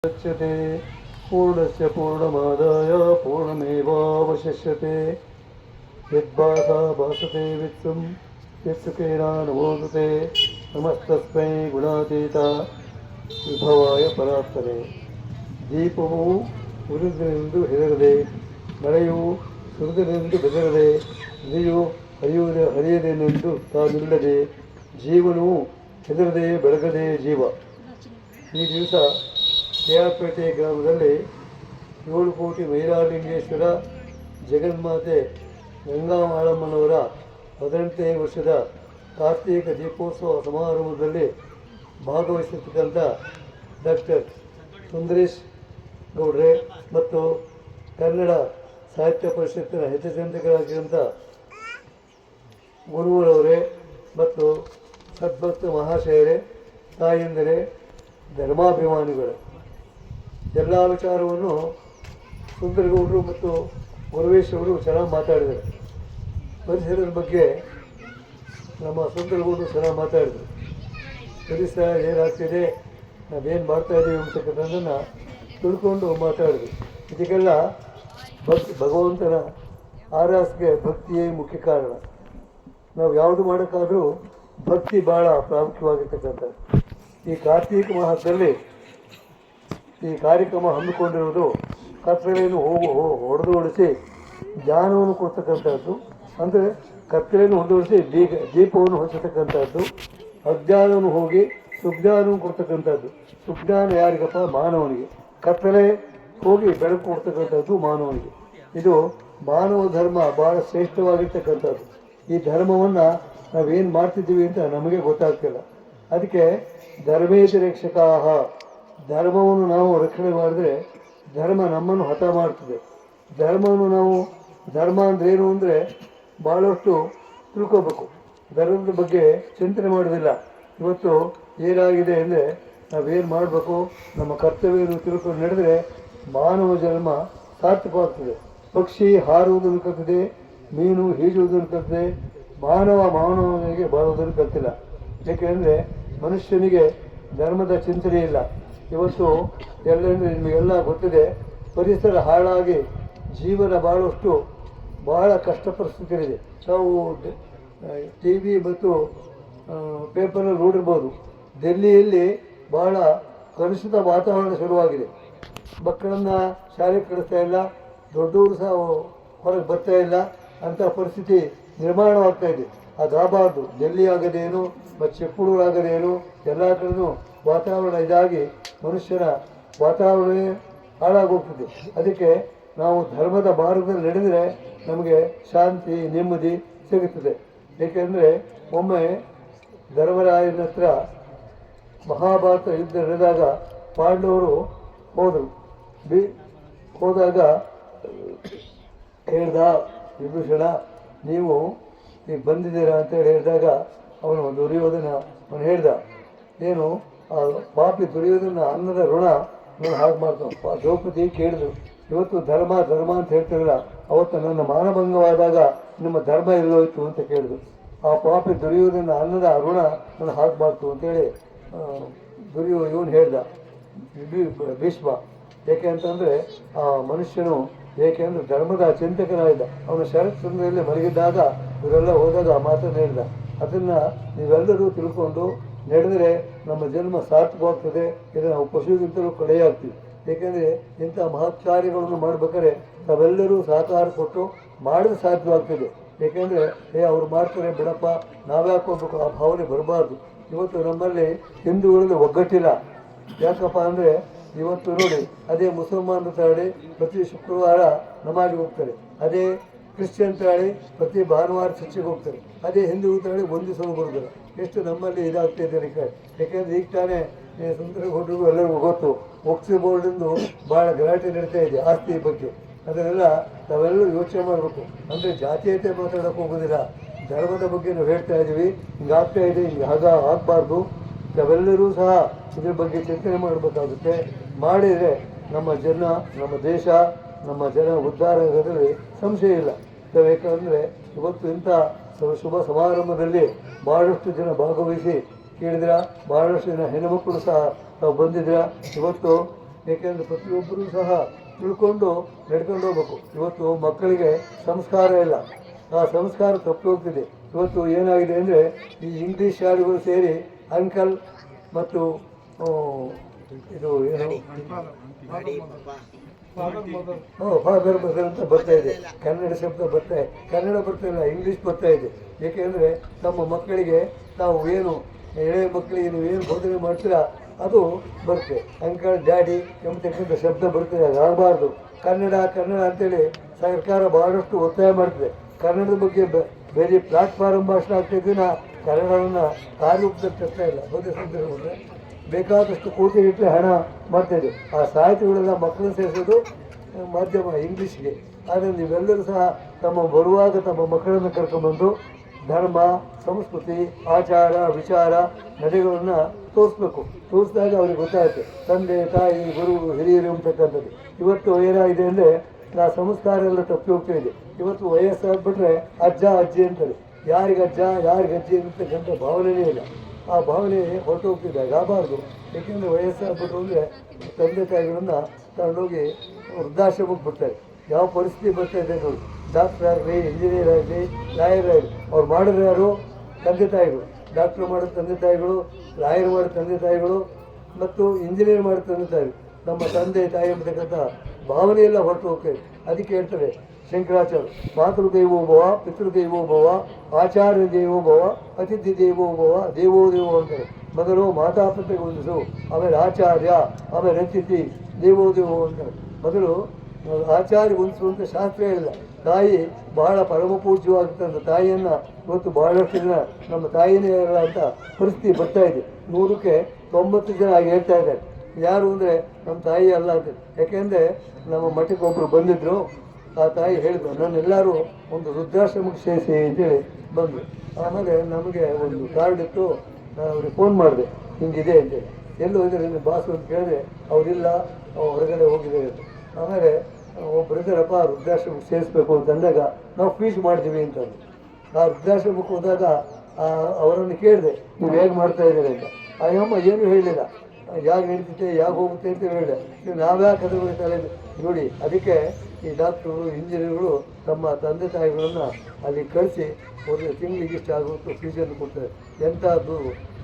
गच्छते पूर्णस्य पूर्णमादाय पूर्णमेवावशिष्यते यद्भासा भासते वित्सुं यत्सुखेन नमोदते नमस्तस्मै गुणातीता ವಿಭವಾಯ ಪರಾತ್ಪರೆ. ದೀಪವು ಉರಿದನೆಂದು ಹೆದರದೆ, ಮಳೆಯು ಸುರಿದನೆಂದು ಬೆದರದೆ, ನದಿಯು ಹರಿಯದೆನೆಂದು ತಾನಿಲ್ಲದೆ, ಜೀವನವು ಹೆದರದೆ ಬೆಳಗದೆ ಜೀವ. ಈ ದಿವಸ ಕೆಆರ್ಪೇಟೆ ಗ್ರಾಮದಲ್ಲಿ 7 ಕೋಟಿ ಮೈಲಾರಲಿಂಗೇಶ್ವರ ಜಗನ್ಮಾತೆ ಗಂಗಾ ಮಾಳಮ್ಮನವರ 18ನೇ ವರ್ಷದ ಕಾರ್ತೀಕ ದೀಪೋತ್ಸವ ಸಮಾರಂಭದಲ್ಲಿ ಭಾಗವಹಿಸಿರ್ತಕ್ಕಂಥ ಡಾಕ್ಟರ್ ಸುಂದರೇಶ್ ಗೌಡ್ರೆ ಮತ್ತು ಕನ್ನಡ ಸಾಹಿತ್ಯ ಪರಿಷತ್ತಿನ ಹಿತಚಿಂತಕರಾಗಿರುವಂಥ ಗುರುಗಳವರೇ ಮತ್ತು ಸದ್ಭಕ್ತ ಮಹಾಶಯರೇ, ತಾಯಂದಿರೇ, ಧರ್ಮಾಭಿಮಾನಿಗಳು, ಎಲ್ಲ ವಿಚಾರವನ್ನು ಸುಂದರಗೌಡರು ಮತ್ತು ಗುರುವೇಶ್ ಅವರು ಚೆನ್ನಾಗಿ ಮಾತಾಡಿದರು. ಪರಿಸರದ ಬಗ್ಗೆ ನಮ್ಮ ಸುಂದರಗೌಡರು ಚೆನ್ನಾಗಿ ಮಾತಾಡಿದರು. ಪರಿಸರ ಏನಾಗ್ತಿದೆ, ನಾವೇನು ಮಾಡ್ತಾಯಿದ್ದೀವಿ ಅಂತಕ್ಕಂಥದ್ದನ್ನು ತಿಳ್ಕೊಂಡು ಮಾತಾಡಿದ್ರು. ಇದಕ್ಕೆಲ್ಲ ಭಗವಂತನ ಆರಾಸಕ್ಕೆ ಭಕ್ತಿಯೇ ಮುಖ್ಯ ಕಾರಣ. ನಾವು ಯಾವುದು ಮಾಡೋಕ್ಕಾದರೂ ಭಕ್ತಿ ಭಾಳ ಪ್ರಾಮುಖ್ಯವಾಗಿರ್ತಕ್ಕಂಥದ್ದು. ಈ ಕಾರ್ತೀಕ ಮಾಸದಲ್ಲಿ ಈ ಕಾರ್ಯಕ್ರಮ ಹಮ್ಮಿಕೊಂಡಿರುವುದು ಕತ್ತಲೆಯನ್ನು ಹೊಡೆದೋಡಿಸಿ ಜ್ಞಾನವನ್ನು ಕೊಡ್ತಕ್ಕಂಥದ್ದು. ಅಂದರೆ ಕತ್ತಲೆಯನ್ನು ಹೊಡೆದೋಡಿಸಿ ದೀಪವನ್ನು ಹೊಚ್ಚತಕ್ಕಂಥದ್ದು. ಅಜ್ಞಾನವನ್ನು ಹೋಗಿ ಸುಜ್ಞಾನವನ್ನು ಕೊಡ್ತಕ್ಕಂಥದ್ದು. ಸುಜ್ಞಾನ ಯಾರಿಗಪ್ಪ? ಮಾನವನಿಗೆ. ಕತ್ತಲೆ ಹೋಗಿ ಬೆಳಕು ಕೊಡ್ತಕ್ಕಂಥದ್ದು ಮಾನವನಿಗೆ. ಇದು ಮಾನವ ಧರ್ಮ ಭಾಳ ಶ್ರೇಷ್ಠವಾಗಿರ್ತಕ್ಕಂಥದ್ದು. ಈ ಧರ್ಮವನ್ನು ನಾವೇನು ಮಾಡ್ತಿದ್ದೀವಿ ಅಂತ ನಮಗೆ ಗೊತ್ತಾಗ್ತಿಲ್ಲ. ಅದಕ್ಕೆ ಧರ್ಮೇತಿ ರಕ್ಷಕಾಹ, ಧರ್ಮವನ್ನು ನಾವು ರಕ್ಷಣೆ ಮಾಡಿದ್ರೆ ಧರ್ಮ ನಮ್ಮನ್ನು ಹತ ಮಾಡ್ತದೆ. ಧರ್ಮ ಅಂದ್ರೇನು ಅಂದರೆ ಭಾಳಷ್ಟು ತಿಳ್ಕೋಬೇಕು. ಧರ್ಮದ ಬಗ್ಗೆ ಚಿಂತನೆ ಮಾಡೋದಿಲ್ಲ. ಇವತ್ತು ಏನಾಗಿದೆ ಅಂದರೆ ನಾವೇನು ಮಾಡಬೇಕು, ನಮ್ಮ ಕರ್ತವ್ಯವನ್ನು ತಿಳ್ಕೊಂಡು ನಡೆದರೆ ಮಾನವ ಜನ್ಮ ಸಾರ್ಥಕವಾಗ್ತದೆ. ಪಕ್ಷಿ ಹಾರುವುದನ್ನು ಕಲ್ತಿದೆ, ಮೀನು ಈಜುವುದನ್ನು ಕಲ್ತಿದೆ, ಮಾನವನಿಗೆ ಬಾಳುವುದನ್ನು ಕಲ್ತಿಲ್ಲ. ಏಕೆಂದರೆ ಮನುಷ್ಯನಿಗೆ ಧರ್ಮದ ಚಿಂತನೆ ಇಲ್ಲ. ಇವತ್ತು ಎಲ್ಲೆಂದರೆ ನಿಮಗೆಲ್ಲ ಗೊತ್ತಿದೆ, ಪರಿಸರ ಹಾಳಾಗಿ ಜೀವನ ಭಾಳ ಕಷ್ಟ ಪರಿಸ್ಥಿತಿಯಿದೆ. ನಾವು TV ಮತ್ತು ಪೇಪರಲ್ಲಿ ನೋಡಿರ್ಬೋದು, ದಿಲ್ಲಿಯಲ್ಲಿ ಭಾಳ ಕಲುಷಿತ ವಾತಾವರಣ ಶುರುವಾಗಿದೆ. ಮಕ್ಕಳನ್ನು ಶಾಲೆಗೆ ಕಳಿಸ್ತಾ ಇಲ್ಲ, ದೊಡ್ಡವರು ಸಹ ಹೊರಗೆ ಬರ್ತಾ ಇಲ್ಲ, ಅಂಥ ಪರಿಸ್ಥಿತಿ ನಿರ್ಮಾಣವಾಗ್ತಾ ಇದೆ. ಅದಾಗಬಾರ್ದು. ದಿಲ್ಲಿ ಆಗದೇನು ಮತ್ತು ಚಿಕ್ಕಮಗಳೂರು ಆಗದೇನು, ಎಲ್ಲ ಕಡೆಯೂ ವಾತಾವರಣ ಇದಾಗಿ ಮನುಷ್ಯನ ವಾತಾವರಣವೇ ಹಾಳಾಗೋಗ್ತದೆ. ಅದಕ್ಕೆ ನಾವು ಧರ್ಮದ ಮಾರ್ಗದಲ್ಲಿ ನಡೆದರೆ ನಮಗೆ ಶಾಂತಿ ನೆಮ್ಮದಿ ಸಿಗುತ್ತದೆ. ಏಕೆಂದರೆ ಒಮ್ಮೆ ಧರ್ಮರಾಯನ ಹತ್ರ ಮಹಾಭಾರತ ಯುದ್ಧ ನಡೆದಾಗ ಪಾಂಡವರು ಹೋದರು. ಹೋದಾಗ ಹೇಳ್ದ, ವಿಭೀಷಣ ನೀವು ಈಗ ಬಂದಿದ್ದೀರಾ ಅಂತೇಳಿ ಹೇಳಿದಾಗ ಅವನು ಹೇಳ್ದ, ಏನು ಆ ಪಾಪಿ ದುರ್ಯೋಧನ ಅನ್ನದ ಋಣ ನಾನು ಹಾಗೆ ಮಾಡ್ತಾನೆ. ದ್ರೌಪದಿ ಕೇಳಿದ್ರು, ಇವತ್ತು ಧರ್ಮ ಅಂತ ಹೇಳ್ತಿರಲ್ಲ, ಅವತ್ತು ನನ್ನ ಮಾನಭಂಗವಾದಾಗ ನಿಮ್ಮ ಧರ್ಮ ಎಲ್ಲೋಯ್ತು ಅಂತ ಕೇಳಿದ್ರು. ಆ ಪಾಪಿ ದುರ್ಯೋಧನ ಅನ್ನದ ಋಣ ನಾನು ಹಾಗೆ ಮಾಡ್ತು ಅಂತೇಳಿ ಇವನು ಹೇಳ್ದ, ಭೀಷ್ಮ. ಏಕೆ ಅಂತಂದರೆ ಆ ಮನುಷ್ಯನು ಏಕೆಂದರೆ ಧರ್ಮದ ಚಿಂತಕನಾಗಿದ್ದ. ಅವನು ಶರತ್ಚಂದ್ರದಲ್ಲಿ ಮಲಗಿದ್ದಾಗ ಇವರೆಲ್ಲ ಹೋದಾಗ ಆ ಮಾತನ್ನು ಹೇಳ್ದ. ಅದನ್ನು ನೀವೆಲ್ಲರೂ ತಿಳ್ಕೊಂಡು ನಡೆದರೆ ನಮ್ಮ ಜನ್ಮ ಸಾರ್ಥಕವಾಗ್ತದೆ. ಇದು ನಾವು ಪಶುಗಿಂತಲೂ ಕಡೆಯಾಗ್ತೀವಿ. ಏಕೆಂದರೆ ಇಂಥ ಮಹತ್ ಕಾರ್ಯಗಳನ್ನು ಮಾಡಬೇಕಾದ್ರೆ ನಾವೆಲ್ಲರೂ ಸಹಕಾರ ಕೊಟ್ಟು ಮಾಡಿದ್ರೆ ಸಾಧ್ಯವಾಗ್ತದೆ. ಏಕೆಂದರೆ ಅವ್ರು ಮಾಡ್ತಾರೆ ಬಿಡಪ್ಪ, ನಾವ್ಯಾಕೆ ಹೋಗ್ಬೇಕು, ಆ ಭಾವನೆ ಬರಬಾರ್ದು. ಇವತ್ತು ನಮ್ಮಲ್ಲಿ ಹಿಂದೂಗಳಲ್ಲಿ ಒಗ್ಗಟ್ಟಿಲ್ಲ. ಯಾಕಪ್ಪ ಅಂದರೆ ಇವತ್ತು ನೋಡಿ, ಅದೇ ಮುಸಲ್ಮಾನರು ತಾಳಿ ಪ್ರತಿ ಶುಕ್ರವಾರ ನಮಾಜಿಗೆ ಹೋಗ್ತಾರೆ, ಅದೇ ಕ್ರಿಶ್ಚಿಯನ್ ತಾಳಿ ಪ್ರತಿ ಭಾನುವಾರ ಚರ್ಚಿಗೆ ಹೋಗ್ತಾರೆ, ಅದೇ ಹಿಂದೂ ತಾಳಿ ಒಂದು ದಿವಸ ಬರೋದಿಲ್ಲ. ಎಷ್ಟು ನಮ್ಮಲ್ಲಿ ಇದಾಗ್ತಾಯಿದೆ. ಯಾಕೆಂದರೆ ಈಗ ತಾನೇ ಸುಂದರಗೌಡರಿಗೂ ಎಲ್ಲರಿಗೂ ಗೊತ್ತು, ವಕ್ಫ್ ಬೋರ್ಡಿಂದು ಭಾಳ ಗಲಾಟೆ ನಡೀತಾ ಇದೆ ಆಸ್ತಿ ಬಗ್ಗೆ. ಅದನ್ನೆಲ್ಲ ನಾವೆಲ್ಲರೂ ಯೋಚನೆ ಮಾಡಬೇಕು. ಅಂದರೆ ಜಾತೀಯತೆ ಮಾತಾಡೋಕೆ ಹೋಗೋದಿಲ್ಲ, ಧರ್ಮದ ಬಗ್ಗೆ ನಾವು ಹೇಳ್ತಾ ಇದ್ದೀವಿ. ಹಿಂಗಾಗ್ತಾ ಇದೆ, ಹಿಂಗೆ ಆಗಬಾರ್ದು. ನಾವೆಲ್ಲರೂ ಸಹ ಇದ್ರ ಬಗ್ಗೆ ಚಿಂತನೆ ಮಾಡಬೇಕಾಗುತ್ತೆ. ಮಾಡಿದರೆ ನಮ್ಮ ದೇಶ, ನಮ್ಮ ಜನ ಉದ್ಧಾರ ಆಗೋದ್ರಲ್ಲಿ ಸಂಶಯ ಇಲ್ಲ. ಯಾಕಂದರೆ ಇವತ್ತು ಇಂಥ ಶುಭ ಸಮಾರಂಭದಲ್ಲಿ ಭಾಳಷ್ಟು ಜನ ಭಾಗವಹಿಸಿ ಕೇಳಿದ್ರ, ಭಾಳಷ್ಟು ಜನ ಹೆಣ್ಣುಮಕ್ಕಳು ಸಹ ಬಂದಿದ್ರ. ಇವತ್ತು ಏಕೆಂದರೆ ಪ್ರತಿಯೊಬ್ಬರೂ ಸಹ ತಿಳ್ಕೊಂಡು ನಡ್ಕೊಂಡು ಹೋಗ್ಬೇಕು. ಇವತ್ತು ಮಕ್ಕಳಿಗೆ ಸಂಸ್ಕಾರ ಇಲ್ಲ, ಆ ಸಂಸ್ಕಾರ ತಪ್ಪಿ ಹೋಗ್ತಿದೆ. ಇವತ್ತು ಏನಾಗಿದೆ ಅಂದರೆ ಈ ಇಂಗ್ಲೀಷ್ ಶಾಲೆಗಳು ಸೇರಿ ಅಂಕಲ್ ಮತ್ತು ಇದು ಏನು ಫಾದರ್ ಮದರ್ ಅಂತ ಬರ್ತಾ ಇದೆ. ಕನ್ನಡ ಶಬ್ದ ಬರ್ತಾ ಇದೆ, ಕನ್ನಡ ಬರ್ತಾ ಇಲ್ಲ, ಇಂಗ್ಲೀಷ್ ಬರ್ತಾ ಇದೆ. ಏಕೆಂದರೆ ನಮ್ಮ ಮಕ್ಕಳಿಗೆ ನಾವು ಏನು ಎಳೆಯ ಮಕ್ಕಳಿಗೆ ನೀವು ಏನು ಬೋಧನೆ ಮಾಡ್ತೀರಾ ಅದು ಬರುತ್ತೆ. ಅಂಕಲ್ ಡ್ಯಾಡಿ ಎಂಬತಕ್ಕಂಥ ಶಬ್ದ ಬರ್ತದೆ, ಅದು ಆಗಬಾರ್ದು. ಕನ್ನಡ ಕನ್ನಡ ಅಂತೇಳಿ ಸರ್ಕಾರ ಬಹಳಷ್ಟು ಒತ್ತಾಯ ಮಾಡ್ತದೆ. ಕನ್ನಡದ ಬಗ್ಗೆ ಬೇರೆ ಪ್ಲಾಟ್ಫಾರ್ಮ್ ಭಾಷಣ ಆಗ್ತಿದ್ದೀನ ಕನ್ನಡವನ್ನು ಕಾರ್ಯರೂಪದಲ್ಲಿ ತರ್ತಾ ಇಲ್ಲ. ಹೌದೇ ಸಂದರ್ಭ ಬೇಕಾದಷ್ಟು ಕೋಟಿಗಟ್ಟಲೆ ಹಣ ಮಾಡ್ತಾಯಿದೆ. ಆ ಸಾಹಿತಿಗಳೆಲ್ಲ ಮಕ್ಕಳನ್ನು ಸೇರಿಸೋದು ಮಾಧ್ಯಮ ಇಂಗ್ಲೀಷ್ಗೆ. ಆದರೆ ನೀವೆಲ್ಲರೂ ಸಹ ಬರುವಾಗ ತಮ್ಮ ಮಕ್ಕಳನ್ನು ಕರ್ಕೊಂಡ್ಬಂದು ಧರ್ಮ, ಸಂಸ್ಕೃತಿ, ಆಚಾರ, ವಿಚಾರ, ನಡೆಗಳನ್ನು ತೋರಿಸ್ಬೇಕು. ತೋರಿಸಿದಾಗ ಅವ್ರಿಗೆ ಗೊತ್ತಾಗುತ್ತೆ ತಂದೆ, ತಾಯಿ, ಗುರು, ಹಿರಿಯರು ಅಂತಕ್ಕಂಥದ್ದು. ಇವತ್ತು ಏನಾಗಿದೆ ಅಂದರೆ ಆ ಸಂಸ್ಕಾರ ಎಲ್ಲ ತಪ್ಪಿ ಹೋಗ್ತಾ ಇದೆ. ಇವತ್ತು ವಯಸ್ಸಾಗ್ಬಿಟ್ರೆ ಅಜ್ಜ ಅಜ್ಜಿ ಅಂತಾರೆ. ಯಾರಿಗೆ ಅಜ್ಜ ಯಾರಿಗೆ ಅಜ್ಜಿ ಅಂತಕ್ಕಂಥ ಭಾವನೆಯೇ ಇಲ್ಲ. ಆ ಭಾವನೆ ಹೊರಟು ಹೋಗ್ತಿದೆ, ಆಗಬಾರ್ದು. ಏಕೆಂದರೆ ವಯಸ್ಸಾಗ್ಬಿಟ್ರು ಅಂದರೆ ತಂದೆ ತಾಯಿಗಳನ್ನು ತಗೊಂಡೋಗಿ ವೃದ್ಧಾಶ್ರಮಕ್ಕೆ ಬಿಡ್ತಾರೆ. ಯಾವ ಪರಿಸ್ಥಿತಿ ಬರ್ತಾ ಇದೆ ನೋಡಿ. ಡಾಕ್ಟರ್ ಆಗಲಿ, ಇಂಜಿನಿಯರ್ ಆಗಲಿ, ಲಾಯರ್ ಆಗಲಿ, ಅವ್ರು ಮಾಡಿದ್ರೆ ಯಾರು? ತಂದೆ ತಾಯಿಗಳು. ಡಾಕ್ಟ್ರು ಮಾಡಿದ ತಂದೆ ತಾಯಿಗಳು, ಲಾಯರ್ ಮಾಡಿದ ತಂದೆ ತಾಯಿಗಳು ಮತ್ತು ಇಂಜಿನಿಯರ್ ಮಾಡಿದ ತಂದೆ ತಾಯಿಗಳು. ನಮ್ಮ ತಂದೆ ತಾಯಿ ಎಂಬತಕ್ಕಂಥ ಭಾವನೆಯೆಲ್ಲ ಹೊರಟು ಹೋಗ್ತದೆ. ಅದಕ್ಕೆ ಹೇಳ್ತಾರೆ ಶಂಕರಾಚಾರ್ಯ, ಮಾತೃದೇವೋಭವ, ಪಿತೃದೇವೋಭವ, ಆಚಾರ್ಯ ದೇವೋಭವ, ಅತಿಥಿ ದೇವೋಭವ, ದೇವೋ ದೇವೋ ಅಂತಾರೆ. ಮೊದಲು ಮಾತಾಪಿತೃಗೆ ಹೊಂದಿಸು, ಆಮೇಲೆ ಆಚಾರ್ಯ, ಆಮೇಲೆ ಅತಿಥಿ, ದೇವೋ ದೇವೋ ಅಂತಾರೆ. ಮೊದಲು ಆಚಾರ್ಯ ಹೊಂದಿಸುವಂಥ ಶಾಸ್ತ್ರ ಹೇಳಿಲ್ಲ. ತಾಯಿ ಬಹಳ ಪರಮ ಪೂಜ್ಯವಾಗುತ್ತಂತ ತಾಯಿಯನ್ನು ಇವತ್ತು ಬಹಳಷ್ಟು ಜನ ನಮ್ಮ ತಾಯಿನೇ ಇರಲ್ಲ ಅಂತ ಪರಿಸ್ಥಿತಿ ಬರ್ತಾ ಇದೆ. 100ಕ್ಕೆ 90 ಜನ ಹಾಗೆ ಹೇಳ್ತಾ ಇದ್ದಾರೆ. ಯಾರು ಅಂದರೆ ನಮ್ಮ ತಾಯಿ ಅಲ್ಲ ಅಂತ. ಯಾಕೆಂದರೆ ನಮ್ಮ ಮಠಕ್ಕೆ ಒಬ್ಬರು ಬಂದಿದ್ದರು. ಆ ತಾಯಿ ಹೇಳಿದ್ರು, ನನ್ನೆಲ್ಲರೂ ಒಂದು ವೃದ್ಧಾಶ್ರಮಕ್ಕೆ ಸೇರಿಸಿ ಅಂತೇಳಿ ಬಂದರು. ಆಮೇಲೆ ನಮಗೆ ಒಂದು ಕಾರ್ಡ್ ಇತ್ತು, ನಾನು ಅವ್ರಿಗೆ ಫೋನ್ ಮಾಡಿದೆ, ಹಿಂಗಿದೆ ಅಂತೇಳಿ. ಎಲ್ಲೂ ಹೋಗಿದ್ದಾರೆ ನಿಮ್ಮ ಬಾಸು ಅಂತ ಕೇಳಿದ್ರೆ ಅವರಿಲ್ಲ, ಹೊರಗಡೆ ಹೋಗಿದ್ದಾರೆ ಅಂತ. ಆಮೇಲೆ ಒಬ್ಬರು ಇದ್ದಾರಪ್ಪ ವೃದ್ಧಾಶ್ರಮಕ್ಕೆ ಸೇರಿಸ್ಬೇಕು ಅಂತಂದಾಗ ನಾವು ಫೀಸ್ ಮಾಡ್ತೀವಿ ಅಂತಂದು. ಆ ವೃದ್ಧಾಶ್ರಮಕ್ಕೆ ಹೋದಾಗ ಅವರನ್ನು ಕೇಳಿದೆ, ನೀವು ಹೇಗೆ ಮಾಡ್ತಾ ಇದ್ದೀರಿ ಅಂತ. ಆ ಅಮ್ಮ ಏನೂ ಹೇಳಲಿಲ್ಲ. ಯಾಕೆ ನಡೀತೈತೆ, ಯಾಕೆ ಹೋಗುತ್ತೆ ಅಂತ ಹೇಳಿದೆ. ನೀವು ನಾವ್ಯಾಕೆ ಅದು ತಲೆ ನೋಡಿ. ಅದಕ್ಕೆ ಈ ಡಾಕ್ಟ್ರುಗಳು, ಇಂಜಿನಿಯರ್ಗಳು ತಮ್ಮ ತಂದೆ ತಾಯಿಗಳನ್ನು ಅಲ್ಲಿ ಕಳಿಸಿ ಒಂದು ತಿಂಗಳಿಗೆ ಇಷ್ಟ ಆಗುತ್ತೋ ಫೀಸನ್ನು ಕೊಡ್ತಾರೆ. ಎಂಥದ್ದು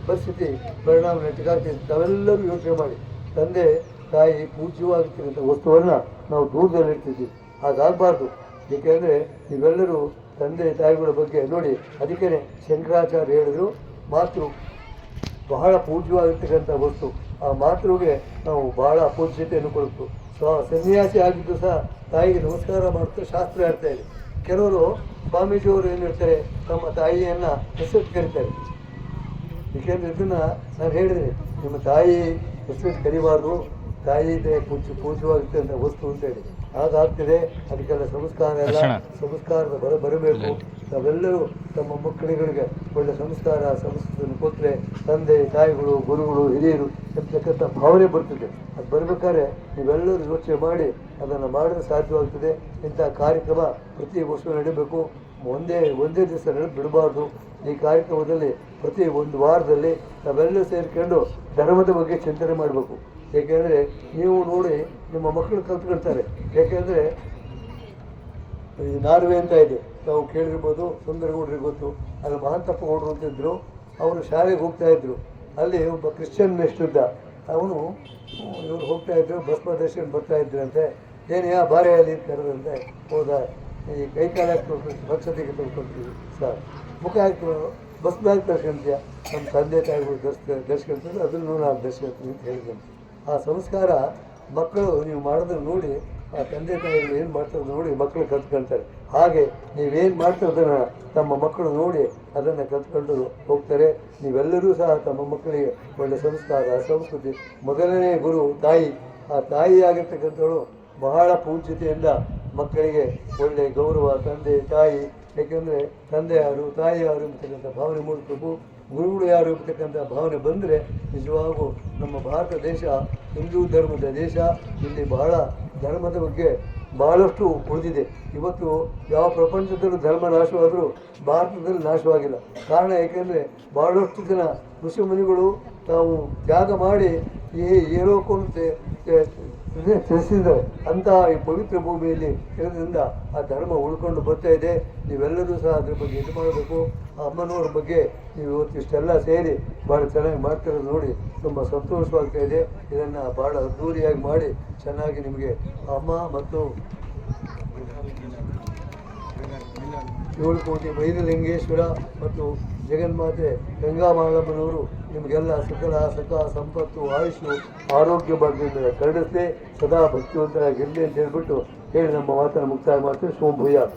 ಪರಿಸ್ಥಿತಿ ಪರಿಣಾಮ ನೆಟ್ಟಗಾಗ್ತದೆ. ತಾವೆಲ್ಲರೂ ಯೋಚನೆ ಮಾಡಿ. ತಂದೆ ತಾಯಿ ಪೂಜ್ಯವಾಗಿರ್ತಕ್ಕಂಥ ವಸ್ತುವನ್ನು ನಾವು ದೂರದಲ್ಲಿರ್ತಿದ್ದೀವಿ. ಹಾಗಾಗಬಾರ್ದು. ಏಕೆಂದರೆ ನೀವೆಲ್ಲರೂ ತಂದೆ ತಾಯಿಗಳ ಬಗ್ಗೆ ನೋಡಿ. ಅದಕ್ಕೇ ಶಂಕರಾಚಾರ್ಯ ಹೇಳಿದ್ರು, ಮಾತೃ ಬಹಳ ಪೂಜ್ಯವಾಗಿರ್ತಕ್ಕಂಥ ವಸ್ತು. ಆ ಮಾತೃಗೆ ನಾವು ಬಹಳ ಅಪೂಜ್ಯತೆಯನ್ನು ಕೊಡ್ತು. ಸನ್ಯಾಸಿ ಆಗಿದ್ದು ಸಹ ತಾಯಿಗೆ ನಮಸ್ಕಾರ ಮಾಡ್ತಾ ಶಾಸ್ತ್ರ ಹೇಳ್ತಾ ಇದೆ. ಕೆಲವರು ಸ್ವಾಮೀಜಿಯವರು ಏನು ಹೇಳ್ತಾರೆ, ತಮ್ಮ ತಾಯಿಯನ್ನು ಹೆಸರು ಕರೀತಾರೆ. ಏಕೆಂದರೆ ಇದನ್ನು ನಾನು ಹೇಳಿದೆ, ನಿಮ್ಮ ತಾಯಿ ಹೆಸರು ಕರಿಬಾರ್ದು, ತಾಯಿ ಇದೆ ಪೂಜ್ಯವಾಗಿರ್ತಕ್ಕಂಥ ವಸ್ತು ಅಂತೇಳಿ. ಹಾಗಾಗ್ತಿದೆ. ಅದಕ್ಕೆಲ್ಲ ಸಂಸ್ಕಾರ ಎಲ್ಲ ಸಂಸ್ಕಾರದ ಬರಬೇಕು. ನಾವೆಲ್ಲರೂ ತಮ್ಮ ಮಕ್ಕಳುಗಳಿಗೆ ಒಳ್ಳೆ ಸಂಸ್ಕಾರ ಸಂಸ್ಕೃತಿಯನ್ನು ಕೊಟ್ಟರೆ ತಂದೆ ತಾಯಿಗಳು, ಗುರುಗಳು, ಹಿರಿಯರು ಎಂಬತಕ್ಕಂಥ ಭಾವನೆ ಬರ್ತಿದೆ. ಅದು ಬರಬೇಕಾದ್ರೆ ನೀವೆಲ್ಲರೂ ಯೋಚನೆ ಮಾಡಿ ಅದನ್ನು ಮಾಡಲು ಸಾಧ್ಯವಾಗ್ತದೆ. ಇಂಥ ಕಾರ್ಯಕ್ರಮ ಪ್ರತಿ ವರ್ಷ ನಡೀಬೇಕು. ಒಂದೇ ದಿವಸ ಬಿಡಬಾರ್ದು. ಈ ಕಾರ್ಯಕ್ರಮದಲ್ಲಿ ಪ್ರತಿ ಒಂದು ವಾರದಲ್ಲಿ ನಾವೆಲ್ಲರೂ ಸೇರಿಕೊಂಡು ಧರ್ಮದ ಬಗ್ಗೆ ಚಿಂತನೆ ಮಾಡಬೇಕು. ಏಕೆಂದರೆ ನೀವು ನೋಡಿ ನಿಮ್ಮ ಮಕ್ಕಳು ಕಲ್ತ್ಕೊಳ್ತಾರೆ. ಏಕೆಂದರೆ ಈ ನಾರ್ವೆ ಅಂತ ಇದೆ, ತಾವು ಕೇಳಿರ್ಬೋದು, ಸುಂದರಗೌಡ್ರಿಗೆ ಗೊತ್ತು. ಅಲ್ಲಿ ಮಹಾಂತಪ್ಪ ಗೌಡರು ಅಂತಿದ್ರು. ಅವರು ಶಾಲೆಗೆ ಹೋಗ್ತಾಯಿದ್ರು. ಅಲ್ಲಿ ಒಬ್ಬ ಕ್ರಿಶ್ಚಿಯನ್ ಮೆಸ್ಟ್ರಿದ್ದ. ಅವನು ಇವರು ಹೋಗ್ತಾಯಿದ್ರು, ಬಸ್ ಪ್ರದರ್ಶನ ಬರ್ತಾಯಿದ್ರಂತೆ. ಏನೆಯಾ ಬಾರೆ ಅಲ್ಲಿ ಕರೆದಂತೆ. ಹೌದಾ, ಈ ಕೈಕಾಲ ಸ್ವಚ್ಛತೆಗೆ ತೊಳ್ಕೊಳ್ತೀವಿ ಸರ್, ಮುಖ ಹಾಕಿ ಬಸ್ ಬ್ಯಾಗ್ ತರ್ಸ್ಕೊಂತೀಯ, ನಮ್ಮ ತಂದೆ ತಾಯಿಗಳು ಧರಿಸ್ಕೊಳ್ತಾರೆ, ಅದನ್ನು ನಾನು ಧರಿಸ್ಕೊಳ್ತೀನಿ ಅಂತ ಹೇಳಿದಂತೆ. ಆ ಸಂಸ್ಕಾರ ಮಕ್ಕಳು ನೀವು ಮಾಡೋದನ್ನು ನೋಡಿ, ಆ ತಂದೆ ತಾಯಿಗಳು ಏನು ಮಾಡ್ತಾರೆ ನೋಡಿ ಮಕ್ಕಳು ಕಲ್ತ್ಕೊಳ್ತಾರೆ. ಹಾಗೆ ನೀವೇನು ಮಾಡ್ತಾರೋದನ್ನು ತಮ್ಮ ಮಕ್ಕಳು ನೋಡಿ ಅದನ್ನು ಕಲ್ತ್ಕೊಂಡು ಹೋಗ್ತಾರೆ. ನೀವೆಲ್ಲರೂ ಸಹ ತಮ್ಮ ಮಕ್ಕಳಿಗೆ ಒಳ್ಳೆ ಸಂಸ್ಕಾರ ಸಂಸ್ಕೃತಿ. ಮೊದಲನೇ ಗುರು ತಾಯಿ. ಆ ತಾಯಿ ಆಗಿರ್ತಕ್ಕಂಥವಳು ಬಹಳ ಪೂಜ್ಯತೆಯಿಂದ ಮಕ್ಕಳಿಗೆ ಒಳ್ಳೆಯ ಗೌರವ. ತಂದೆ ತಾಯಿ, ಏಕೆಂದರೆ ತಂದೆ ಯಾರು ತಾಯಿ ಯಾರು ಅಂತಕ್ಕಂಥ ಭಾವನೆ ಮೂಡಿಸಬೇಕು. ಗುರುಗಳು ಯಾರು ಇರ್ತಕ್ಕಂಥ ಭಾವನೆ ಬಂದರೆ ನಿಜವಾಗೂ ನಮ್ಮ ಭಾರತ ದೇಶ ಹಿಂದೂ ಧರ್ಮದ ದೇಶ. ಇಲ್ಲಿ ಬಹಳ ಧರ್ಮದ ಬಗ್ಗೆ ಬಹಳಷ್ಟು ಉಳಿದಿದೆ. ಇವತ್ತು ಯಾವ ಪ್ರಪಂಚದಲ್ಲೂ ಧರ್ಮ ನಾಶವಾದರೂ ಭಾರತದಲ್ಲಿ ನಾಶವಾಗಿಲ್ಲ. ಕಾರಣ ಏಕೆಂದರೆ ಬಹಳಷ್ಟು ಜನ ಋಷಿಮುನಿಗಳು ತಾವು ತ್ಯಾಗ ಮಾಡಿ ಏನೋ ಕೊಂಡು ತಿಳಿಸಿದ್ದಾರೆ. ಅಂತಹ ಈ ಪವಿತ್ರ ಭೂಮಿಯಲ್ಲಿ ಇರೋದ್ರಿಂದ ಆ ಧರ್ಮ ಉಳ್ಕೊಂಡು ಬರ್ತಾ ಇದೆ. ನೀವೆಲ್ಲರೂ ಸಹ ಅದ್ರ ಬಗ್ಗೆ ಇದು ಮಾಡಬೇಕು. ಆ ಅಮ್ಮನವ್ರ ಬಗ್ಗೆ ನೀವು ಇವತ್ತು ಇಷ್ಟೆಲ್ಲ ಸೇರಿ ಭಾಳ ಚೆನ್ನಾಗಿ ಮಾಡ್ತಿರೋದು ನೋಡಿ ತುಂಬ ಸಂತೋಷವಾಗ್ತಾ ಇದೆ. ಇದನ್ನು ಭಾಳ ಅದ್ಧೂರಿಯಾಗಿ ಮಾಡಿ ಚೆನ್ನಾಗಿ ನಿಮಗೆ ಅಮ್ಮ ಮತ್ತು 7 ಕೋಟಿ ಬೈರಲಿಂಗೇಶ್ವರ ಮತ್ತು ಜಗನ್ಮಾತೆ ಗಂಗಾಮಾಳಮ್ಮನವರು ನಿಮಗೆಲ್ಲ ಸಕಲ ಸುಖ ಸಂಪತ್ತು ಆಯುಷು ಆರೋಗ್ಯ ಭಾಗ್ಯದಿಂದ ಕರುಣಿಸದೆ ಸದಾ ಭಕ್ತಿವಂತರಾಗಿರಲಿ ಅಂತ ಹೇಳ್ಬಿಟ್ಟು ಹೇಳಿ ನಮ್ಮ ಮಾತನ್ನು ಮುಕ್ತಾಯ ಮಾಡ್ತೀವಿ. ಶುಭ ಭೂಯಾತ್.